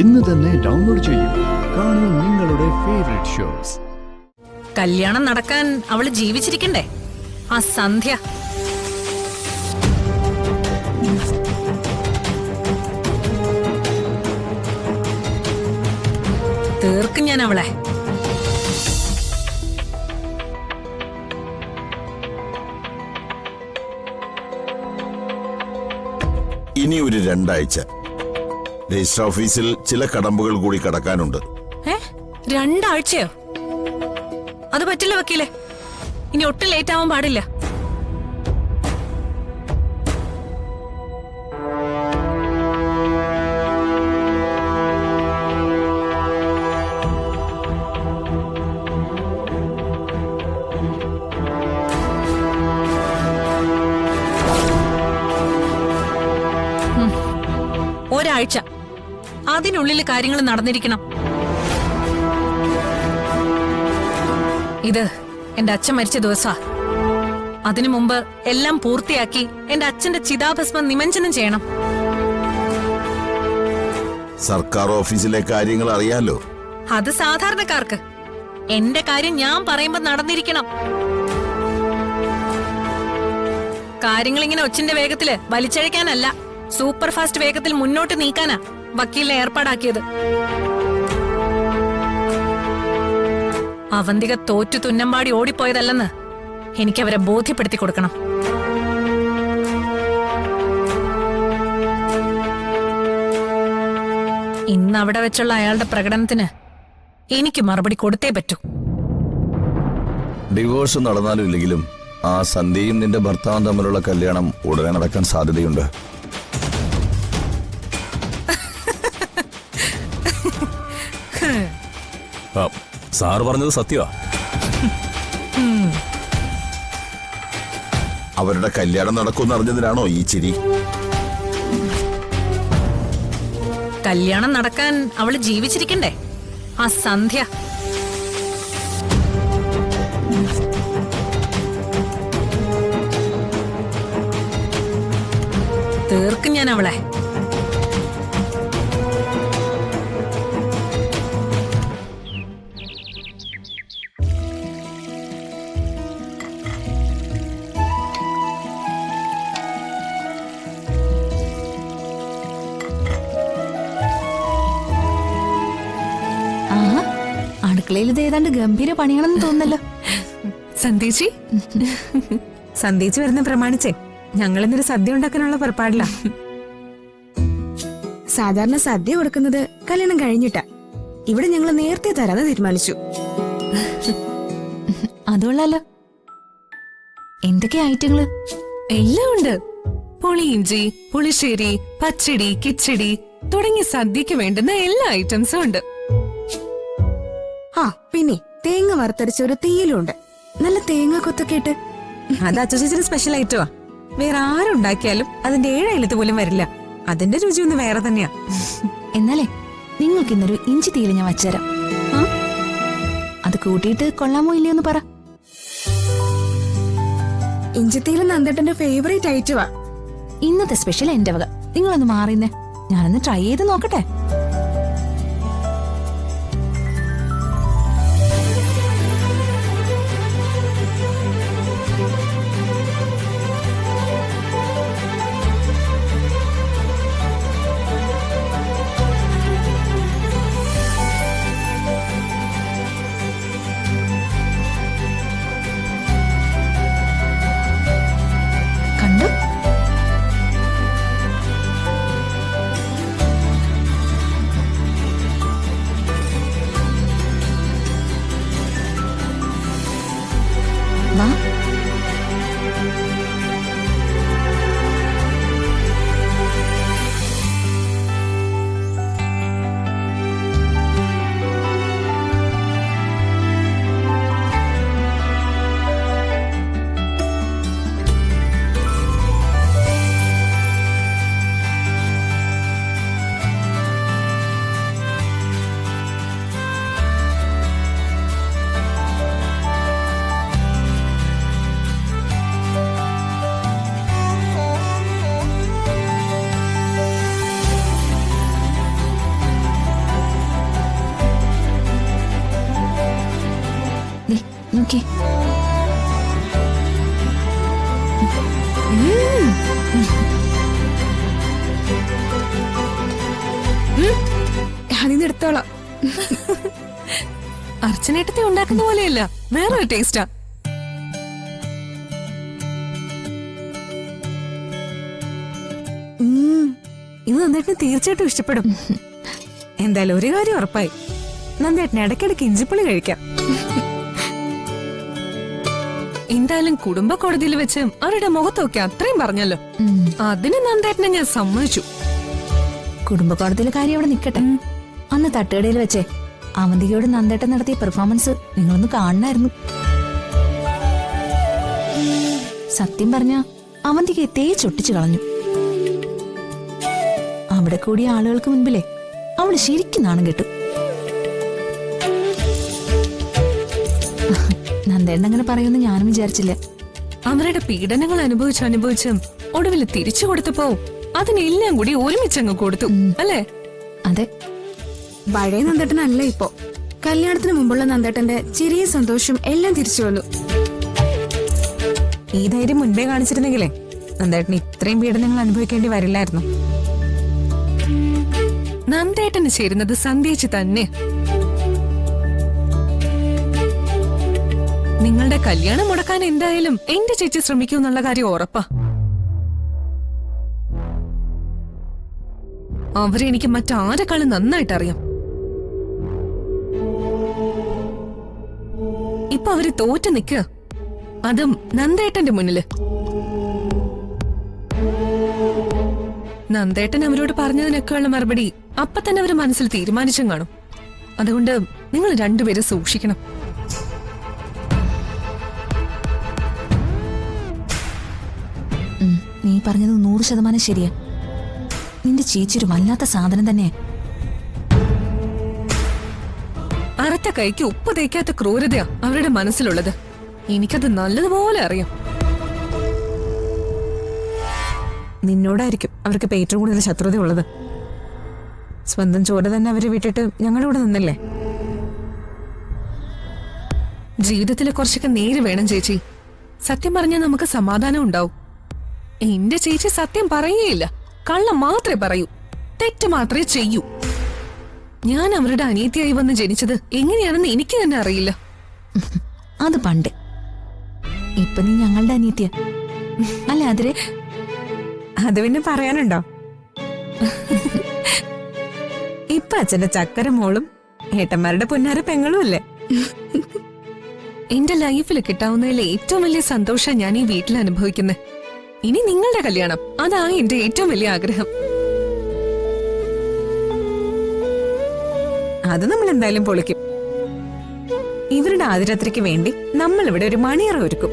ഇന്ന് തന്നെ ഡൗൺലോഡ് ചെയ്യൂ. കാണൂ നിങ്ങളുടെ ഫേവറേറ്റ് ഷോസ്. കല്യാണം നടക്കാൻ അവള് ജീവിച്ചിരിക്കണ്ടേ? ആ സന്ധ്യ തീർക്കും ഞാൻ അവളെ. ഇനി ഒരു 2 ആഴ്ച രജിസ്റ്റർ ഓഫീസിൽ ചില കടമ്പകൾ കൂടി കടക്കാനുണ്ട്. 2 ആഴ്ചയോ? അത് പറ്റില്ല വക്കീലെ, ഇനി ഒട്ടും ലേറ്റ് ആവാൻ പാടില്ല. ഒരാഴ്ച, അതിനുള്ളിൽ കാര്യങ്ങൾ നടന്നിരിക്കണം. ഇത് എന്റെ അച്ഛൻ മരിച്ച ദിവസാ. അതിനു മുമ്പ് എല്ലാം പൂർത്തിയാക്കി എന്റെ അച്ഛന്റെ ചിതാഭസ്മം നിമഞ്ജനം ചെയ്യണം. സർക്കാർ ഓഫീസിലെ കാര്യങ്ങൾ അറിയാലോ. അത് സാധാരണക്കാർക്ക്. എന്റെ കാര്യം ഞാൻ പറയുമ്പോ നടന്നിരിക്കണം. കാര്യങ്ങൾ ഇങ്ങനെ ഒച്ചിന്റെ വേഗത്തില് വലിച്ചഴക്കാനല്ല, സൂപ്പർ ഫാസ്റ്റ് വേഗത്തിൽ മുന്നോട്ട് നീക്കാനാ വക്കീലിനെ ഏർപ്പാടാക്കിയത്. അവന്തിക തോറ്റു തുന്നമ്പാടി ഓടിപ്പോയതല്ലെന്ന് എനിക്കവരെ ബോധ്യപ്പെടുത്തി കൊടുക്കണം. ഇന്ന് അവിടെ വെച്ചുള്ള അയാളുടെ പ്രകടനത്തിന് എനിക്ക് മറുപടി കൊടുത്തേ പറ്റൂ. ഡിവോഴ്സ് നടന്നാലും ഇല്ലെങ്കിലും ആ സന്ധ്യയും നിന്റെ ഭർത്താവും തമ്മിലുള്ള കല്യാണം ഉടനെ നടക്കാൻ സാധ്യതയുണ്ട്. സാറ് പറഞ്ഞത് സത്യമാ. അവരുടെ കല്യാണം നടക്കുമെന്നറിഞ്ഞതിനാണോ ഈ ചിരി? കല്യാണം നടക്കാൻ അവള് ജീവിച്ചിരിക്കണ്ടേ? ആ സന്ധ്യ തീർക്കും ഞാൻ അവളെ. അടുക്കളയിൽ ഇത് ഏതാണ്ട് ഗംഭീര പണിയാണെന്ന് തോന്നല്ലോ. സന്ധ്യേച്ചി, സന്ധ്യേച്ചി വരുന്ന പ്രമാണിച്ചേ ഞങ്ങൾ ഇന്നൊരു സദ്യ ഉണ്ടാക്കാനുള്ള പുറപ്പാടില്ല. സാധാരണ സദ്യ കൊടുക്കുന്നത് കല്യാണം കഴിഞ്ഞിട്ടാ. ഇവിടെ ഞങ്ങൾ നേരത്തെ തരാന്ന് തീരുമാനിച്ചു. അതുകൊള്ളാലോ. എന്തൊക്കെ ഐറ്റങ്ങള്? എല്ലാം ഉണ്ട്. പുളിയിഞ്ചി, പുളിശ്ശേരി, പച്ചടി, കിച്ചടി തുടങ്ങിയ സദ്യക്ക് വേണ്ടുന്ന എല്ലാ ഐറ്റംസും ഉണ്ട്. ആ പിന്നെ തേങ്ങ വറുത്തരച്ച ഒരു തീയിലും ഉണ്ട്. നല്ല തേങ്ങ കൊത്തൊക്കെ ഇട്ട്. അത് അച്ഛച്ചേച്ചിയുടെ സ്പെഷ്യൽ ഐറ്റമാ. വേറെ ആരുണ്ടാക്കിയാലും അതിന്റെ 7 അയലത്ത് പോലും വരില്ല. അതിന്റെ രുചി ഒന്ന് വേറെ തന്നെയാ. എന്നാലേ നിങ്ങൾക്ക് ഇന്നൊരു ഇഞ്ചി തീയില് ഞാൻ വച്ചുതരാം. അത് കൂട്ടിയിട്ട് കൊള്ളാമോ ഇല്ലയോ എന്ന് പറ. ഇഞ്ചിത്തീയില് നന്ദേട്ടന്റെ ഫേവറേറ്റ് ഐറ്റമാ. ഇന്നത്തെ സ്പെഷ്യൽ എന്റെ വക. നിങ്ങളൊന്ന് മാറിന്നേ, ഞാനൊന്ന് ട്രൈ ചെയ്ത് നോക്കട്ടെ. അതിന്ന് എടുത്തോളാം. അർച്ചനേട്ടത്തെ ഉണ്ടാക്കുന്ന പോലെയല്ല, വേറൊരു ടേസ്റ്റാ. ഇത് നന്ദേട്ടന് തീർച്ചയായിട്ടും ഇഷ്ടപ്പെടും. എന്തായാലും ഒരു കാര്യം ഉറപ്പായി, നന്ദേട്ടന് ഇടയ്ക്കിടയ്ക്ക് ഇഞ്ചിപ്പുളി കഴിക്കാം. എന്തായാലും കുടുംബ കോടതിയിൽ വെച്ച് അവരുടെ മുഖത്തൊക്കെ അത്രയും പറഞ്ഞല്ലോ, അതിന് നന്ദേട്ടനെ ഞാൻ സമ്മതിച്ചു. കുടുംബ കോടതിയിലെ കാര്യം അവിടെ നിൽക്കട്ടെ. അന്ന് തട്ടുകടയിൽ വെച്ചേ അവന്തികയോട് നന്ദേട്ടൻ നടത്തിയ പെർഫോമൻസ് നിങ്ങളൊന്ന് കാണണമായിരുന്നു. സത്യം പറഞ്ഞ അവന്തികയെ തേച്ചൊട്ടിച്ചു കളഞ്ഞു. അവിടെ കൂടിയ ആളുകൾക്ക് മുൻപിലേ അവള് ശരിക്കും നാണം കെട്ടു. നന്ദേട്ടൻ അങ്ങനെ പറയുമെന്ന് ഞാനും വിചാരിച്ചില്ല. അവരുടെ പീഡനങ്ങൾ അനുഭവിച്ചും ഒടുവിൽ തിരിച്ചു കൊടുത്തപ്പോ അതിനെല്ലാം കൂടി ഒരുമിച്ചങ്ങ് കൊടുത്തു അല്ലേ? അതെ, പഴയ നന്ദേട്ടനല്ല ഇപ്പോ. കല്യാണത്തിന് മുമ്പുള്ള നന്ദേട്ടന്റെ ചിരിയും സന്തോഷം എല്ലാം തിരിച്ചു വന്നു. ഈ ധൈര്യം മുൻപേ കാണിച്ചിരുന്നെങ്കിലേ നന്ദേട്ടന് ഇത്രയും പീഡനങ്ങൾ അനുഭവിക്കേണ്ടി വരില്ലായിരുന്നു. നന്ദേട്ടന് ചേരുന്നത് സന്ധ്യേച്ചി തന്നെ. നിങ്ങളുടെ കല്യാണം മുടക്കാൻ എന്തായാലും എന്റെ ചേച്ചി ശ്രമിക്കൂന്നുള്ള കാര്യം ഉറപ്പാ. അവരെ എനിക്ക് മറ്റാരെക്കാളും നന്നായിട്ട് അറിയാം. ഇപ്പൊ അവര് തോറ്റു നിൽക്കുക, അതും നന്ദേട്ടന്റെ മുന്നില്. നന്ദേട്ടൻ അവരോട് പറഞ്ഞതിനൊക്കെയുള്ള മറുപടി അപ്പൊ തന്നെ അവര് മനസ്സിൽ തീരുമാനിച്ചും കാണും. അതുകൊണ്ട് നിങ്ങൾ രണ്ടുപേരും സൂക്ഷിക്കണം. നീ പറഞ്ഞത് 100% ശരിയാ. നിന്റെ ചേച്ചി ഒരു വല്ലാത്ത സാധനം തന്നെ. അറത്ത കൈക്ക് ഉപ്പ് തേക്കാത്ത ക്രൂരതയാ അവരുടെ മനസ്സിലുള്ളത്. എനിക്കത് നല്ലതുപോലെ അറിയാം. നിന്നോടായിരിക്കും അവർക്ക് ഇപ്പൊ ഏറ്റവും കൂടുതൽ ശത്രുത ഉള്ളത്. സ്വന്തം ചോര തന്നെ അവരെ വിട്ടിട്ട് ഞങ്ങളുടെ കൂടെ നിന്നല്ലേ. ജീവിതത്തിൽ കുറച്ചൊക്കെ നേര് വേണം ചേച്ചി. സത്യം പറഞ്ഞാൽ നമുക്ക് സമാധാനം ഉണ്ടാവും. എന്റെ ചേച്ചി സത്യം പറയുകയില്ല, കള്ളം മാത്രമേ പറയൂ, തെറ്റ് മാത്രമേ ചെയ്യൂ. ഞാൻ അവരുടെ അനിയത്തിയായി വന്ന് ജനിച്ചത് എങ്ങനെയാണെന്ന് എനിക്ക് തന്നെ അറിയില്ല. അത് പണ്ട്. ഇപ്പൊ നീ ഞങ്ങളുടെ അനിയത്തിയ അല്ല അതിരെ? അത് പിന്നെ പറയാനുണ്ടോ? ഇപ്പൊ അച്ഛന്റെ ചക്കര മോളും ഏട്ടന്മാരുടെ പൊന്നാര പെങ്ങളും അല്ലേ. എന്റെ ലൈഫിൽ കിട്ടാവുന്നതിൽ ഏറ്റവും വലിയ സന്തോഷം ഞാൻ ഈ വീട്ടിൽ അനുഭവിക്കുന്നത്. ഇനി നിങ്ങളുടെ കല്യാണം, അതാണ് എന്റെ ഏറ്റവും വലിയ ആഗ്രഹം. അത് നമ്മൾ എന്തായാലും പൊളിക്കും. ഇവരുടെ ആതിരാത്രിക്ക് വേണ്ടി നമ്മൾ ഇവിടെ ഒരു മണിയറ ഒരുക്കും.